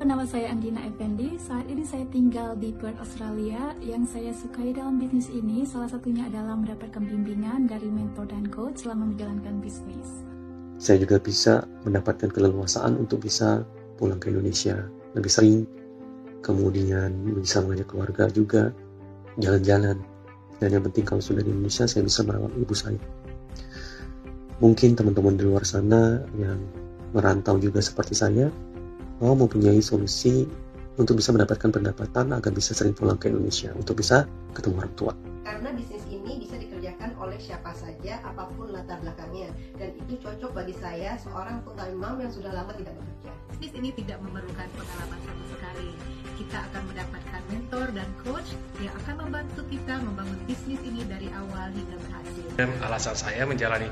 Nama saya Andina Effendi. Saat ini saya tinggal di Perth, Australia. Yang saya sukai dalam bisnis ini salah satunya adalah mendapatkan bimbingan dari mentor dan coach selama menjalankan bisnis. Saya juga bisa mendapatkan keleluasaan untuk bisa pulang ke Indonesia lebih sering, kemudian bisa mengajak keluarga juga jalan-jalan. Dan yang penting kalau sudah di Indonesia saya bisa merawat ibu saya. Mungkin teman-teman di luar sana yang merantau juga seperti saya mempunyai solusi untuk bisa mendapatkan pendapatan agar bisa sering pulang ke Indonesia untuk bisa ketemu orang tua. Karena bisnis ini bisa dikerjakan oleh siapa saja, apapun latar belakangnya, dan itu cocok bagi saya, seorang full time mom yang sudah lama tidak bekerja. Bisnis ini tidak memerlukan pengalaman sama sekali. Kita akan mendapatkan mentor dan coach yang akan membantu kita membangun bisnis ini dari awal hingga berhasil. Dan alasan saya menjalani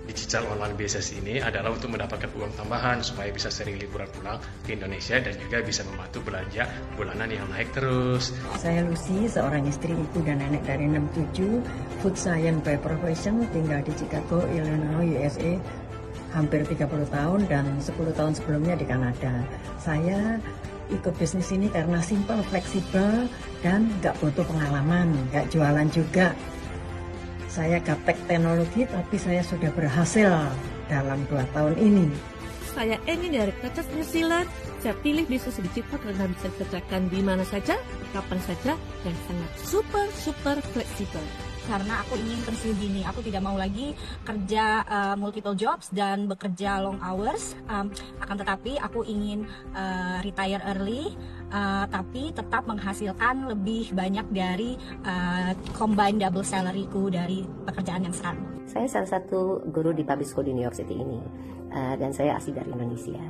digital online business ini adalah untuk mendapatkan uang tambahan supaya bisa sering liburan pulang ke Indonesia dan juga bisa membantu belanja bulanan yang naik terus. Saya Lucy, seorang istri, ibu dan nenek dari 67, food science by profession, tinggal di Chicago, Illinois, USA, hampir 30 tahun dan 10 tahun sebelumnya di Kanada. Saya ikut bisnis ini karena simple, fleksibel, dan nggak butuh pengalaman, nggak jualan juga. Saya gaptek teknologi, tapi saya sudah berhasil dalam 2 tahun ini. Saya Amy dari Perth, New Zealand. Saya pilih bisnis digital karena bisa dikerjakan di mana saja, kapan saja, dan sangat super fleksibel. Karena aku ingin pensiun dini, aku tidak mau lagi kerja multiple jobs dan bekerja long hours. Akan tetapi aku ingin retire early, tapi tetap menghasilkan lebih banyak dari combined double salary ku dari pekerjaan yang sekarang. Saya salah satu guru di public school di New York City ini. Dan saya asli dari Indonesia.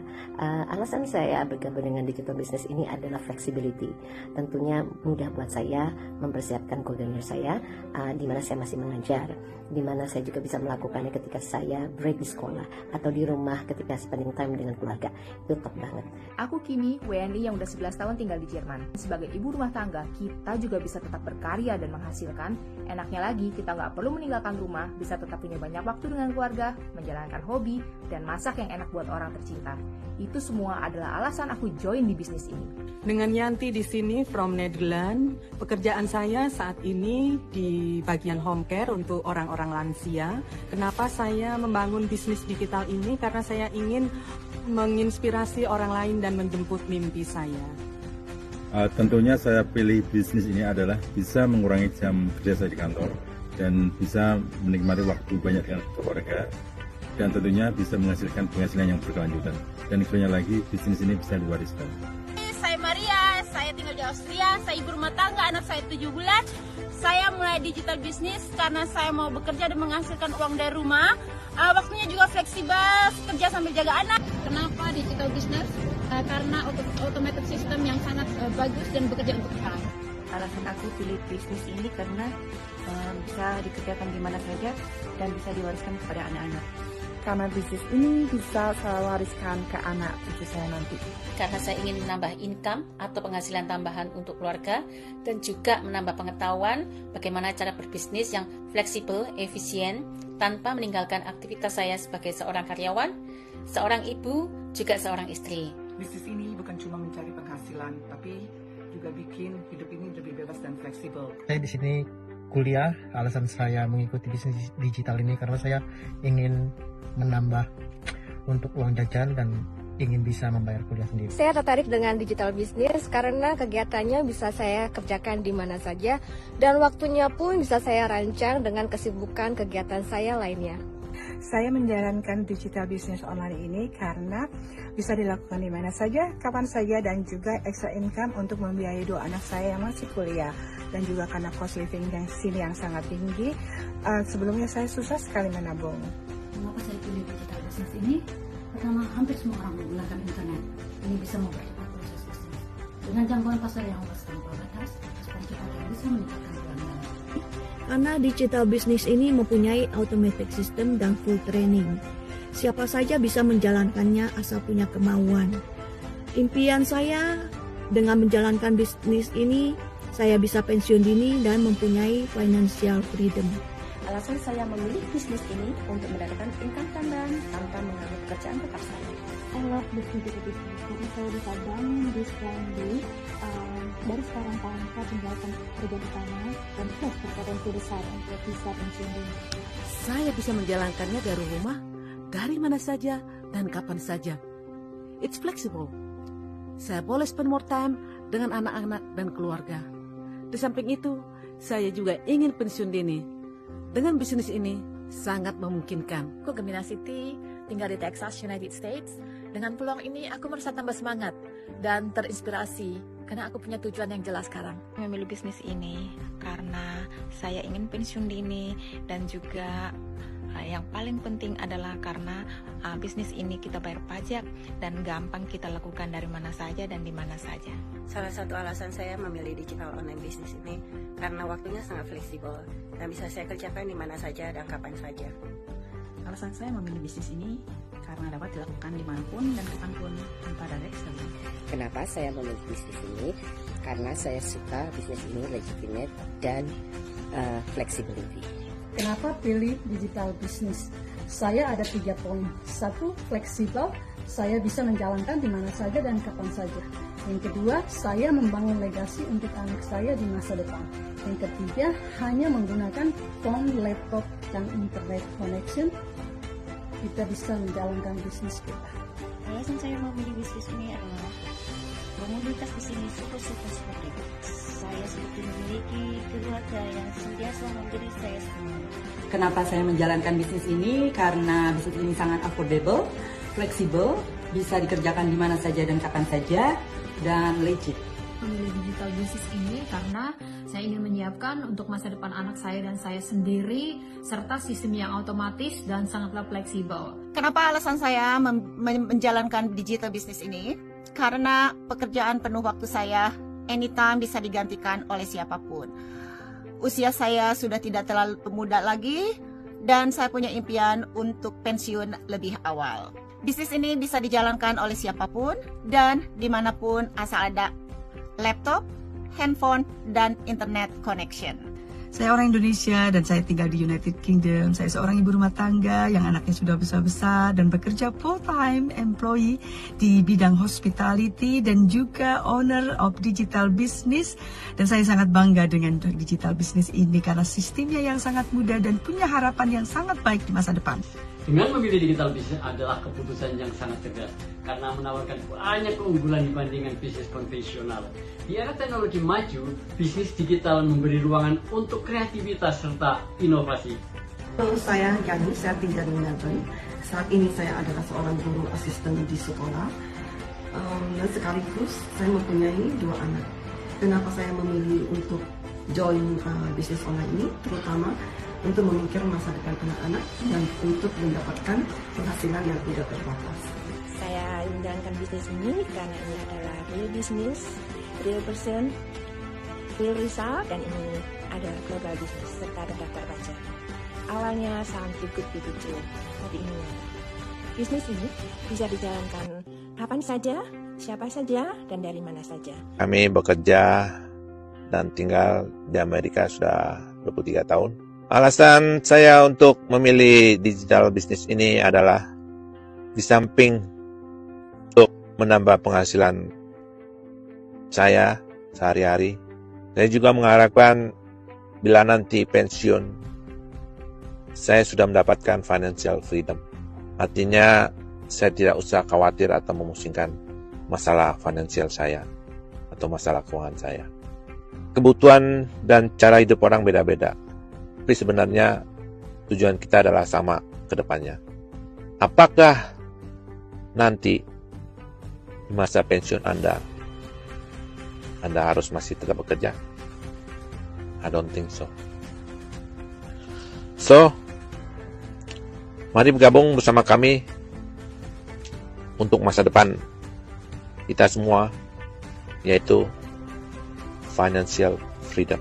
Alasan saya bergabung dengan digital business ini adalah flexibility. Tentunya mudah buat saya mempersiapkan golden year saya, di mana saya masih mengajar, di mana saya juga bisa melakukannya ketika saya break di sekolah atau di rumah ketika spending time dengan keluarga. Itu top banget. Aku Kimi, WNI yang udah 11 tahun tinggal di Jerman. Sebagai ibu rumah tangga, kita juga bisa tetap berkarya dan menghasilkan. Enaknya lagi, kita nggak perlu meninggalkan rumah, bisa tetap punya banyak waktu dengan keluarga, menjalankan hobi, dan masak yang enak buat orang tercinta. Itu semua adalah alasan aku join di bisnis ini. Dengan Yanti di sini from Netherlands, pekerjaan saya saat ini di bagian home care untuk orang-orang lansia. Kenapa saya membangun bisnis digital ini? Karena saya ingin menginspirasi orang lain dan menjemput mimpi saya. Tentunya saya pilih bisnis ini adalah bisa mengurangi jam kerja saya di kantor dan bisa menikmati waktu banyak dengan keluarga. Dan tentunya bisa menghasilkan penghasilan yang berkelanjutan. Dan sebenarnya lagi, bisnis ini bisa diwariskan. Saya Maria, saya tinggal di Austria, saya ibu rumah tangga, anak saya 7 bulan. Saya mulai digital bisnis karena saya mau bekerja dan menghasilkan uang dari rumah. Waktunya juga fleksibel, kerja sambil jaga anak. Kenapa digital business? Karena automated system yang sangat bagus dan bekerja untuk kita. Alasan aku pilih bisnis ini karena bisa dikerjakan di mana saja dan bisa diwariskan kepada anak-anak. Karena bisnis ini bisa saya wariskan ke anak cucu saya nanti. Karena saya ingin menambah income atau penghasilan tambahan untuk keluarga dan juga menambah pengetahuan bagaimana cara berbisnis yang fleksibel, efisien, tanpa meninggalkan aktivitas saya sebagai seorang karyawan, seorang ibu, juga seorang istri. Bisnis ini bukan cuma mencari penghasilan, tapi juga bikin hidup ini lebih bebas dan fleksibel. Saya di sini kuliah, alasan saya mengikuti bisnis digital ini karena saya ingin menambah untuk uang jajan dan ingin bisa membayar kuliah sendiri. Saya tertarik dengan digital business karena kegiatannya bisa saya kerjakan di mana saja dan waktunya pun bisa saya rancang dengan kesibukan kegiatan saya lainnya. Saya menjalankan digital business online ini karena bisa dilakukan di mana saja, kapan saja, dan juga extra income untuk membiayai 2 anak saya yang masih kuliah. Dan juga karena cost living yang sini yang sangat tinggi, sebelumnya saya susah sekali menabung. Mengapa saya pilih digital business ini? Pertama, hampir semua orang menggunakan internet. Ini bisa mempercepat proses bisnis. Dengan jangkauan pasar yang luas tanpa batas, respon kita bisa meningkatkan pelanggan. Karena digital business ini mempunyai automatic system dan full training. Siapa saja bisa menjalankannya asal punya kemauan. Impian saya dengan menjalankan bisnis ini, saya bisa pensiun dini dan mempunyai financial freedom. Alasan saya memilih bisnis ini untuk mendapatkan income tambahan tanpa mengambil pekerjaan tetap saya. I love this digital business karena saya bisa bangun di Scramble dari sekarang tanpa tinggalkan kerja di sana dan plus berpotensi besar untuk bisa pensiun dini. Saya bisa menjalankannya dari rumah, dari mana saja dan kapan saja. It's flexible. Saya boleh spend more time dengan anak-anak dan keluarga. Di samping itu, saya juga ingin pensiun dini. Dengan bisnis ini, sangat memungkinkan. Aku Gemina Siti, tinggal di Texas, United States. Dengan peluang ini, aku merasa tambah semangat dan terinspirasi karena aku punya tujuan yang jelas sekarang. Memilih bisnis ini karena saya ingin pensiun dini dan juga yang paling penting adalah karena bisnis ini kita bayar pajak dan gampang kita lakukan dari mana saja dan di mana saja. Salah satu alasan saya memilih digital online bisnis ini karena waktunya sangat fleksibel dan bisa saya kerjakan di mana saja dan kapan saja. Alasan saya memilih bisnis ini karena dapat dilakukan dimanapun dan kapanpun tanpa ada restriksi. Kenapa saya memilih bisnis ini? Karena saya suka bisnis ini legitimate dan flexibility. Kenapa pilih digital business? Saya ada 3 poin. 1, fleksibel. Saya bisa menjalankan di mana saja dan kapan saja. Yang kedua, saya membangun legasi untuk anak saya di masa depan. Yang ketiga, hanya menggunakan phone, laptop, dan internet connection, kita bisa menjalankan bisnis kita. Alasan saya memilih bisnis ini adalah komoditas di sini super ribet. Saya seperti memiliki keluarga yang sentiasa memberi saya semangat. Kenapa saya menjalankan bisnis ini? Karena bisnis ini sangat affordable, fleksibel, bisa dikerjakan di mana saja dan kapan saja, dan legit. Memilih digital bisnis ini karena saya ingin menyiapkan untuk masa depan anak saya dan saya sendiri, serta sistem yang otomatis dan sangatlah fleksibel. Kenapa alasan saya menjalankan digital bisnis ini? Karena pekerjaan penuh waktu saya anytime bisa digantikan oleh siapapun. Usia saya sudah tidak terlalu muda lagi dan saya punya impian untuk pensiun lebih awal. Bisnis ini bisa dijalankan oleh siapapun dan dimanapun asal ada laptop, handphone, dan internet connection. Saya orang Indonesia dan saya tinggal di United Kingdom. Saya seorang ibu rumah tangga yang anaknya sudah besar-besar dan bekerja full-time employee di bidang hospitality dan juga owner of digital business. Dan saya sangat bangga dengan digital business ini karena sistemnya yang sangat mudah dan punya harapan yang sangat baik di masa depan. Dengan memilih digital business adalah keputusan yang sangat cerdas karena menawarkan banyak keunggulan dibandingkan bisnis konvensional. Di era teknologi maju, bisnis digital memberi ruangan untuk kreativitas serta inovasi. Halo, saya Yani, saya tinggal di Melbourne. Saat ini saya adalah seorang guru asisten di sekolah. Dan sekaligus saya mempunyai 2 anak. Kenapa saya memilih untuk join bisnis online ini? Terutama untuk memikir masa depan anak-anak dan untuk mendapatkan penghasilan yang tidak terbatas. Saya menjalankan bisnis ini karena ini adalah real business, real person, real result, dan ini adalah global business serta ada daftar pajak. Awalnya sound too good to be true, tapi ini bisnis ini bisa dijalankan kapan saja, siapa saja, dan dari mana saja. Kami bekerja dan tinggal di Amerika sudah 23 tahun. Alasan saya untuk memilih digital bisnis ini adalah di samping untuk menambah penghasilan saya sehari-hari, saya juga mengharapkan bila nanti pensiun, saya sudah mendapatkan financial freedom. Artinya saya tidak usah khawatir atau memusingkan masalah finansial saya atau masalah keuangan saya. Kebutuhan dan cara hidup orang beda-beda. Tapi sebenarnya tujuan kita adalah sama ke depannya. Apakah nanti di masa pensiun Anda harus masih tetap bekerja? I don't think so. So, mari bergabung bersama kami untuk masa depan kita semua, yaitu financial freedom.